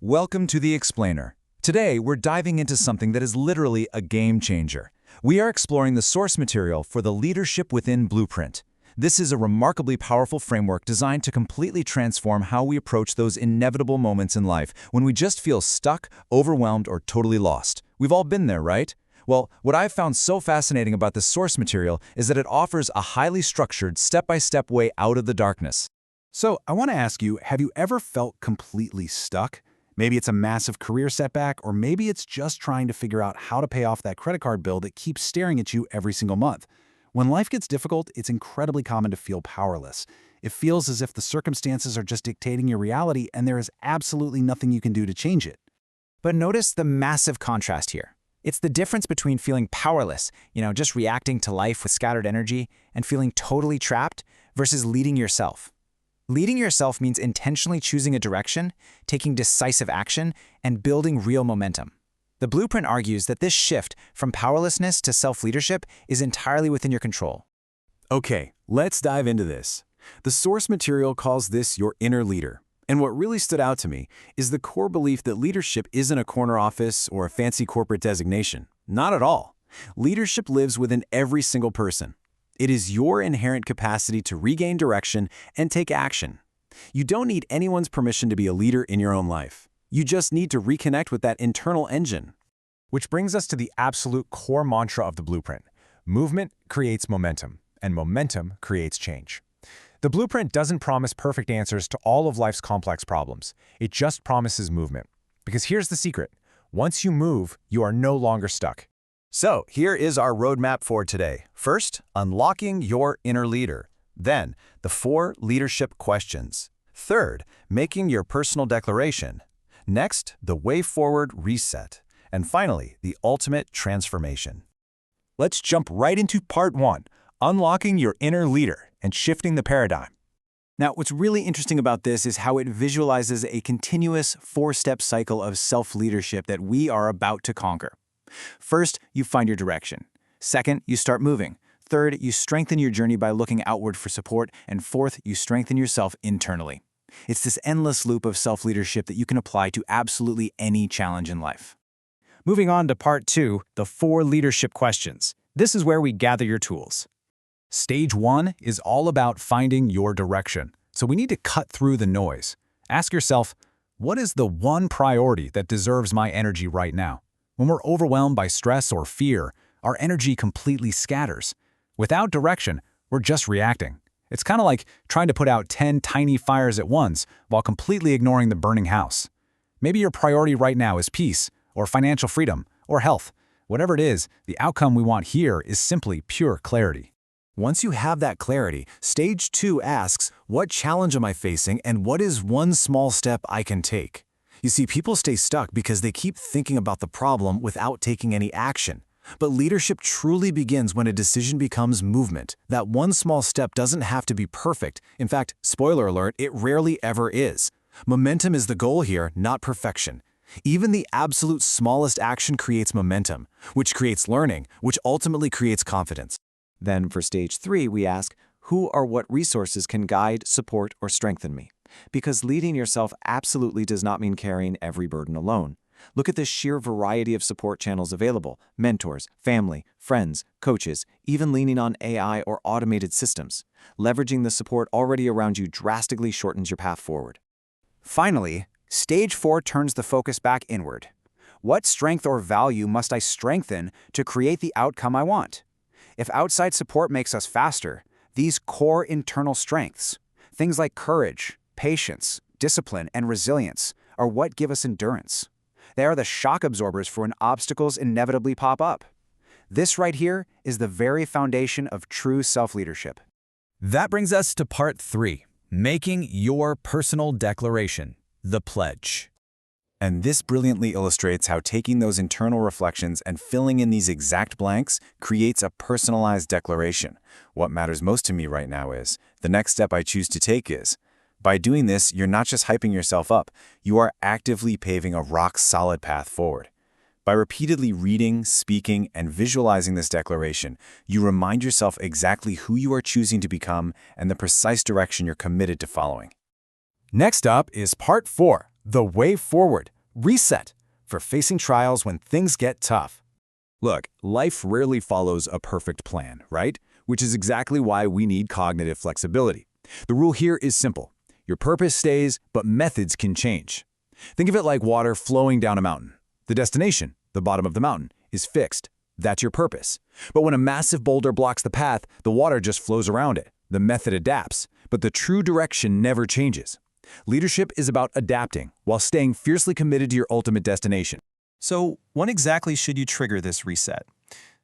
Welcome to The Explainer. Today, we're diving into something that is literally a game changer. We are exploring the source material for the Leadership Within Blueprint. This is a remarkably powerful framework designed to completely transform how we approach those inevitable moments in life when we just feel stuck, overwhelmed, or totally lost. We've all been there, right? Well, what I've found so fascinating about this source material is that it offers a highly structured, step-by-step way out of the darkness. So I want to ask you, have you ever felt completely stuck? Maybe it's a massive career setback, or maybe it's just trying to figure out how to pay off that credit card bill that keeps staring at you every single month. When life gets difficult, it's incredibly common to feel powerless. It feels as if the circumstances are just dictating your reality and there is absolutely nothing you can do to change it. But notice the massive contrast here. It's the difference between feeling powerless, just reacting to life with scattered energy, and feeling totally trapped versus leading yourself. Leading yourself means intentionally choosing a direction, taking decisive action, and building real momentum. The blueprint argues that this shift from powerlessness to self-leadership is entirely within your control. Okay, let's dive into this. The source material calls this your inner leader. And what really stood out to me is the core belief that leadership isn't a corner office or a fancy corporate designation. Not at all. Leadership lives within every single person. It is your inherent capacity to regain direction and take action. You don't need anyone's permission to be a leader in your own life. You just need to reconnect with that internal engine. Which brings us to the absolute core mantra of the blueprint. Movement creates momentum, and momentum creates change. The blueprint doesn't promise perfect answers to all of life's complex problems. It just promises movement. Because here's the secret. Once you move, you are no longer stuck. So, here is our roadmap for today. First, unlocking your inner leader. Then, the 4 leadership questions. Third, making your personal declaration. Next, the way forward reset. And finally, the ultimate transformation. Let's jump right into part 1, unlocking your inner leader and shifting the paradigm. Now, what's really interesting about this is how it visualizes a continuous 4-step cycle of self-leadership that we are about to conquer. First, you find your direction. Second, you start moving. Third, you strengthen your journey by looking outward for support. And fourth, you strengthen yourself internally. It's this endless loop of self-leadership that you can apply to absolutely any challenge in life. Moving on to part 2, the 4 leadership questions. This is where we gather your tools. Stage 1 is all about finding your direction. So we need to cut through the noise. Ask yourself, what is the one priority that deserves my energy right now? When we're overwhelmed by stress or fear, our energy completely scatters. Without direction, we're just reacting. It's kind of like trying to put out 10 tiny fires at once while completely ignoring the burning house. Maybe your priority right now is peace, or financial freedom, or health. Whatever it is, the outcome we want here is simply pure clarity. Once you have that clarity, stage 2 asks, what challenge am I facing and what is one small step I can take? You see, people stay stuck because they keep thinking about the problem without taking any action. But leadership truly begins when a decision becomes movement. That one small step doesn't have to be perfect. In fact, spoiler alert, it rarely ever is. Momentum is the goal here, not perfection. Even the absolute smallest action creates momentum, which creates learning, which ultimately creates confidence. Then for stage 3, we ask, who or what resources can guide, support, or strengthen me? Because leading yourself absolutely does not mean carrying every burden alone. Look at the sheer variety of support channels available: mentors, family, friends, coaches, even leaning on AI or automated systems. Leveraging the support already around you drastically shortens your path forward. Finally, stage 4 turns the focus back inward. What strength or value must I strengthen to create the outcome I want? If outside support makes us faster, these core internal strengths, things like courage, patience, discipline, and resilience, are what give us endurance. They are the shock absorbers for when obstacles inevitably pop up. This right here is the very foundation of true self-leadership. That brings us to part 3, making your personal declaration, the pledge. And this brilliantly illustrates how taking those internal reflections and filling in these exact blanks creates a personalized declaration. What matters most to me right now is, the next step I choose to take is. By doing this, you're not just hyping yourself up, you are actively paving a rock-solid path forward. By repeatedly reading, speaking, and visualizing this declaration, you remind yourself exactly who you are choosing to become and the precise direction you're committed to following. Next up is part 4, The way forward. Reset. For facing trials when things get tough. Look, life rarely follows a perfect plan, right? Which is exactly why we need cognitive flexibility. The rule here is simple. Your purpose stays, but methods can change. Think of it like water flowing down a mountain. The destination, the bottom of the mountain, is fixed. That's your purpose. But when a massive boulder blocks the path, the water just flows around it. The method adapts, but the true direction never changes. Leadership is about adapting while staying fiercely committed to your ultimate destination. So, when exactly should you trigger this reset?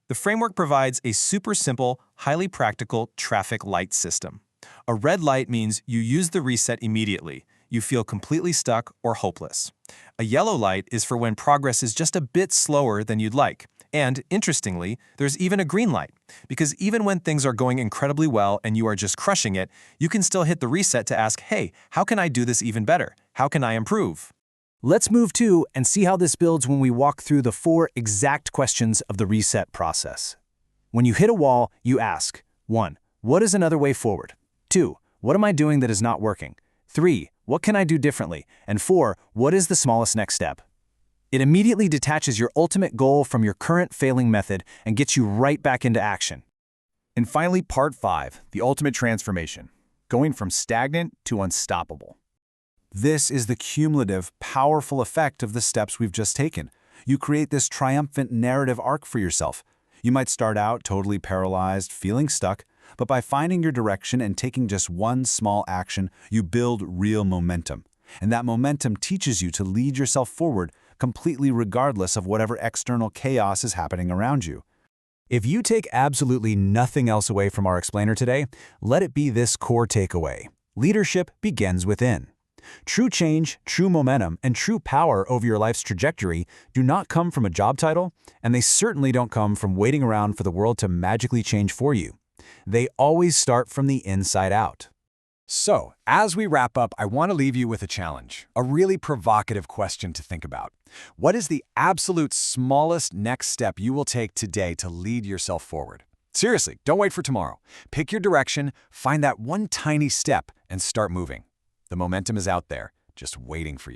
The framework provides a super simple, highly practical traffic light system. A red light means you use the reset immediately. You feel completely stuck or hopeless. A yellow light is for when progress is just a bit slower than you'd like. And, interestingly, there's even a green light, because even when things are going incredibly well and you are just crushing it, you can still hit the reset to ask, hey, how can I do this even better? How can I improve? Let's move to and see how this builds when we walk through the 4 exact questions of the reset process. When you hit a wall, you ask, 1. What is another way forward? 2. What am I doing that is not working? 3. What can I do differently? And 4. What is the smallest next step? It immediately detaches your ultimate goal from your current failing method and gets you right back into action. And finally, part 5, the ultimate transformation, going from stagnant to unstoppable. This is the cumulative, powerful effect of the steps we've just taken. You create this triumphant narrative arc for yourself. You might start out totally paralyzed, feeling stuck, but by finding your direction and taking just one small action, you build real momentum. And that momentum teaches you to lead yourself forward completely regardless of whatever external chaos is happening around you. If you take absolutely nothing else away from our explainer today, let it be this core takeaway. Leadership begins within. True change, true momentum, and true power over your life's trajectory do not come from a job title, and they certainly don't come from waiting around for the world to magically change for you. They always start from the inside out. So, as we wrap up, I want to leave you with a challenge, a really provocative question to think about. What is the absolute smallest next step you will take today to lead yourself forward? Seriously, don't wait for tomorrow. Pick your direction, find that one tiny step, and start moving. The momentum is out there, just waiting for you.